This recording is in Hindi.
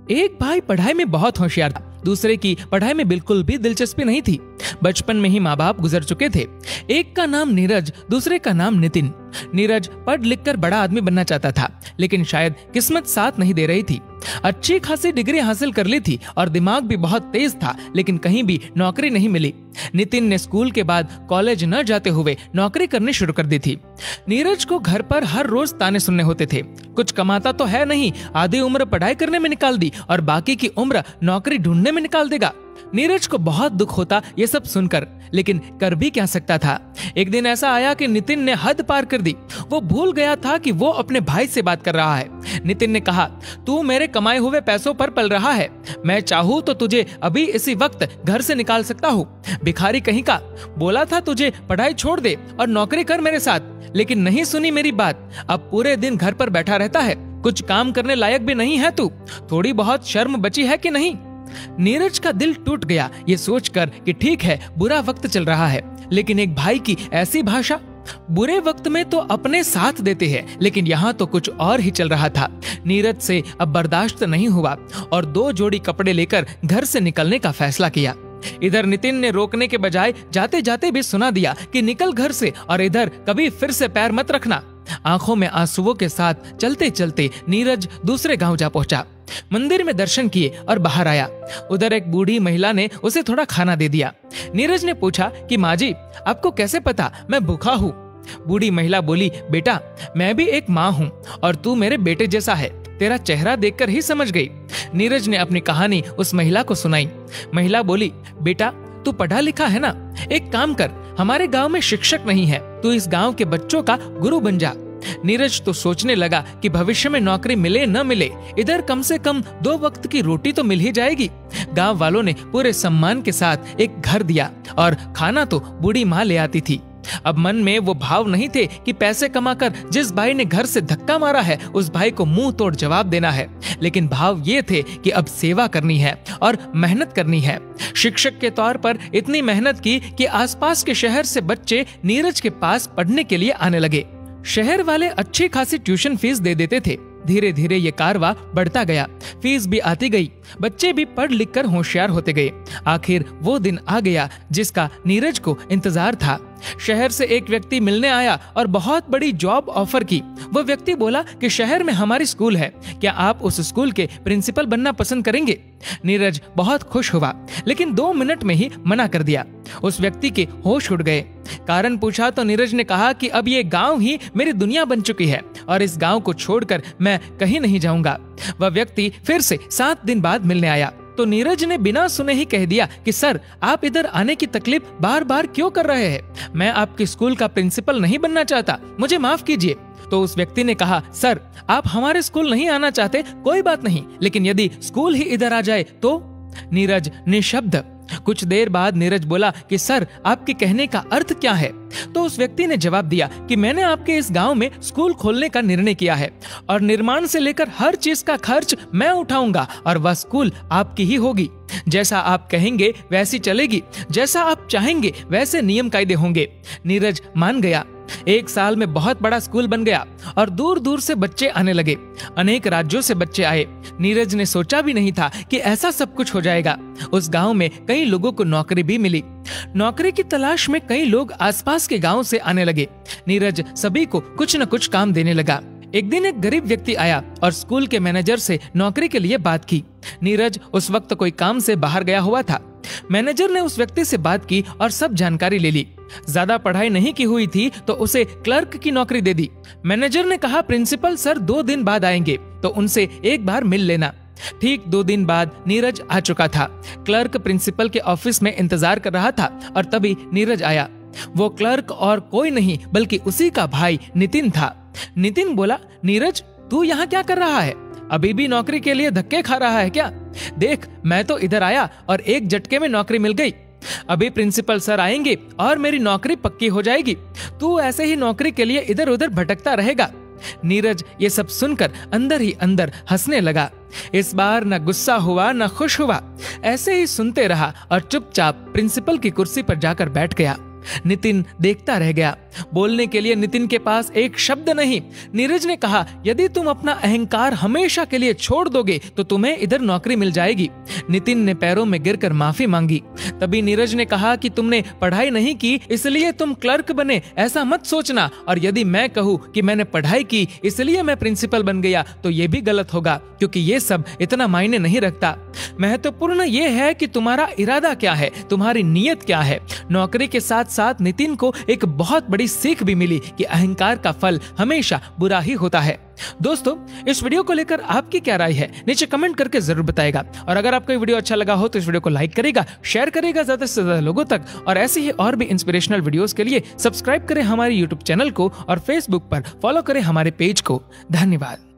एक भाई पढ़ाई में बहुत होशियार था, दूसरे की पढ़ाई में बिल्कुल भी दिलचस्पी नहीं थी। बचपन में ही माँ बाप गुजर चुके थे। एक का नाम नीरज, दूसरे का नाम नितिन। नीरज पढ़ लिख कर बड़ा आदमी बनना चाहता था, लेकिन शायद किस्मत साथ नहीं दे रही थी। अच्छी खासी डिग्री हासिल कर ली थी और दिमाग भी बहुत तेज था, लेकिन कहीं भी नौकरी नहीं मिली। नितिन ने स्कूल के बाद कॉलेज न जाते हुए नौकरी करनी शुरू कर दी थी। नीरज को घर पर हर रोज ताने सुनने होते थे। कुछ कमाता तो है नहीं, आधी उम्र पढ़ाई करने में निकाल दी और बाकी की उम्र नौकरी ढूंढने में निकाल देगा। नीरज को बहुत दुख होता ये सब सुनकर, लेकिन कर भी क्या सकता था। एक दिन ऐसा आया कि नितिन ने हद पार कर दी। वो भूल गया था कि वो अपने भाई से बात कर रहा है। नितिन ने कहा, तू मेरे कमाए हुए पैसों पर पल रहा है। मैं चाहूँ तो तुझे अभी इसी वक्त घर से निकाल सकता हूँ। भिखारी कहीं का। बोला था तुझे पढ़ाई छोड़ दे और नौकरी कर मेरे साथ, लेकिन नहीं सुनी मेरी बात। अब पूरे दिन घर पर बैठा रहता है, कुछ काम करने लायक भी नहीं है तू। थोड़ी बहुत शर्म बची है कि नहीं। नीरज का दिल टूट गया ये सोचकर कि ठीक है, बुरा वक्त चल रहा है, लेकिन एक भाई की ऐसी भाषा। बुरे वक्त में तो अपने साथ देते हैं, लेकिन यहाँ तो कुछ और ही चल रहा था। नीरज से अब बर्दाश्त नहीं हुआ और 2 जोड़ी कपड़े लेकर घर से निकलने का फैसला किया। इधर नितिन ने रोकने के बजाय जाते जाते भी सुना दिया कि निकल घर से, और इधर कभी फिर से पैर मत रखना। आंखों में आंसुओं के साथ चलते चलते नीरज दूसरे गांव जा पहुंचा। मंदिर में दर्शन किए और बाहर आया। उधर एक बूढ़ी महिला ने उसे थोड़ा खाना दे दिया। नीरज ने पूछा कि माँ जी, आपको कैसे पता मैं भूखा हूँ। बूढ़ी महिला बोली, बेटा मैं भी एक माँ हूँ और तू मेरे बेटे जैसा है, तेरा चेहरा देखकर ही समझ गई। नीरज ने अपनी कहानी उस महिला को सुनाई। महिला बोली, बेटा तू पढ़ा लिखा है ना, एक काम कर, हमारे गांव में शिक्षक नहीं है, तू इस गांव के बच्चों का गुरु बन जा। नीरज तो सोचने लगा कि भविष्य में नौकरी मिले न मिले, इधर कम से कम 2 वक्त की रोटी तो मिल ही जाएगी। गांव वालों ने पूरे सम्मान के साथ एक घर दिया और खाना तो बूढ़ी माँ ले आती थी। अब मन में वो भाव नहीं थे कि पैसे कमाकर जिस भाई ने घर से धक्का मारा है उस भाई को मुंह तोड़ जवाब देना है, लेकिन भाव ये थे कि अब सेवा करनी है और मेहनत करनी है। शिक्षक के तौर पर इतनी मेहनत की कि आसपास के शहर से बच्चे नीरज के पास पढ़ने के लिए आने लगे। शहर वाले अच्छी खासी ट्यूशन फीस दे देते थे। धीरे धीरे ये कारवा बढ़ता गया, फीस भी आती गई, बच्चे भी पढ़ लिख कर होशियार होते गए। आखिर वो दिन आ गया जिसका नीरज को इंतजार था। शहर से एक व्यक्ति मिलने आया और बहुत बड़ी जॉब ऑफर की। वो व्यक्ति बोला कि शहर में हमारी स्कूल है, क्या आप उस स्कूल के प्रिंसिपल बनना पसंद करेंगे। नीरज बहुत खुश हुआ, लेकिन 2 मिनट में ही मना कर दिया। उस व्यक्ति के होश उड़ गए। कारण पूछा तो नीरज ने कहा कि अब ये गांव ही मेरी दुनिया बन चुकी है और इस गांव को छोड़कर मैं कहीं नहीं जाऊंगा। वह व्यक्ति फिर से 7 दिन बाद मिलने आया तो नीरज ने बिना सुने ही कह दिया कि सर, आप इधर आने की तकलीफ बार बार क्यों कर रहे हैं? मैं आपके स्कूल का प्रिंसिपल नहीं बनना चाहता, मुझे माफ कीजिए। तो उस व्यक्ति ने कहा, सर आप हमारे स्कूल नहीं आना चाहते कोई बात नहीं, लेकिन यदि स्कूल ही इधर आ जाए तो। नीरज निशब्द। कुछ देर बाद नीरज बोला कि सर आपके कहने का अर्थ क्या है? तो उस व्यक्ति ने जवाब दिया कि मैंने आपके इस गांव में स्कूल खोलने का निर्णय किया है और निर्माण से लेकर हर चीज का खर्च मैं उठाऊंगा और वह स्कूल आपकी ही होगी। जैसा आप कहेंगे वैसी चलेगी, जैसा आप चाहेंगे वैसे नियम कायदे होंगे। नीरज मान गया। 1 साल में बहुत बड़ा स्कूल बन गया और दूर दूर से बच्चे आने लगे। अनेक राज्यों से बच्चे आए। नीरज ने सोचा भी नहीं था कि ऐसा सब कुछ हो जाएगा। उस गांव में कई लोगों को नौकरी भी मिली। नौकरी की तलाश में कई लोग आसपास के गांव से आने लगे। नीरज सभी को कुछ न कुछ काम देने लगा। एक दिन एक गरीब व्यक्ति आया और स्कूल के मैनेजर से नौकरी के लिए बात की। नीरज उस वक्त कोई काम से बाहर गया हुआ था। मैनेजर ने उस व्यक्ति से बात की और सब जानकारी ले ली। ज्यादा पढ़ाई नहीं की हुई थी तो उसे क्लर्क की नौकरी दे दी। मैनेजर ने कहा, प्रिंसिपल सर 2 दिन बाद आएंगे तो उनसे एक बार मिल लेना। ठीक 2 दिन बाद नीरज आ चुका था। क्लर्क प्रिंसिपल के ऑफिस में इंतजार कर रहा था और तभी नीरज आया। वो क्लर्क और कोई नहीं बल्कि उसी का भाई नितिन था। नितिन बोला, नीरज तू यहाँ क्या कर रहा है? अभी भी नौकरी के लिए धक्के खा रहा है क्या? देख, मैं तो इधर आया और एक झटके में नौकरी मिल गई। अभी प्रिंसिपल सर आएंगे और मेरी नौकरी पक्की हो जाएगी। तू ऐसे ही नौकरी के लिए इधर उधर भटकता रहेगा। नीरज ये सब सुनकर अंदर ही अंदर हंसने लगा। इस बार न गुस्सा हुआ न खुश हुआ, ऐसे ही सुनते रहा और चुपचाप प्रिंसिपल की कुर्सी पर जाकर बैठ गया। नितिन देखता रह गया। बोलने के लिए नितिन के पास एक शब्द नहीं। नीरज ने कहा, यदि तुम अपना अहंकार हमेशा के लिए छोड़ दोगे तो तुम्हें इधर नौकरी मिल जाएगी। नितिन ने पैरों में गिरकर माफी मांगी। तभी नीरज ने कहा कि तुमने पढ़ाई नहीं की इसलिए तुम क्लर्क बने, ऐसा मत सोचना। और यदि मैं कहूँ कि मैंने पढ़ाई की इसलिए मैं प्रिंसिपल बन गया तो ये भी गलत होगा, क्योंकि ये सब इतना मायने नहीं रखता। महत्वपूर्ण ये है कि तुम्हारा इरादा क्या है, तुम्हारी नीयत क्या है। नौकरी के साथ साथ नितिन को एक बहुत बड़ी सीख भी मिली कि अहंकार का फल हमेशा बुरा ही होता है। दोस्तों, इस वीडियो को लेकर आपकी क्या राय है नीचे कमेंट करके जरूर बताएगा। और अगर आपको ये वीडियो अच्छा लगा हो तो इस वीडियो को लाइक करेगा, शेयर करेगा ज्यादा से ज्यादा लोगों तक। और ऐसे ही और भी इंस्पिरेशनल वीडियोस के लिए सब्सक्राइब करें हमारे यूट्यूब चैनल को और फेसबुक पर फॉलो करें हमारे पेज को। धन्यवाद।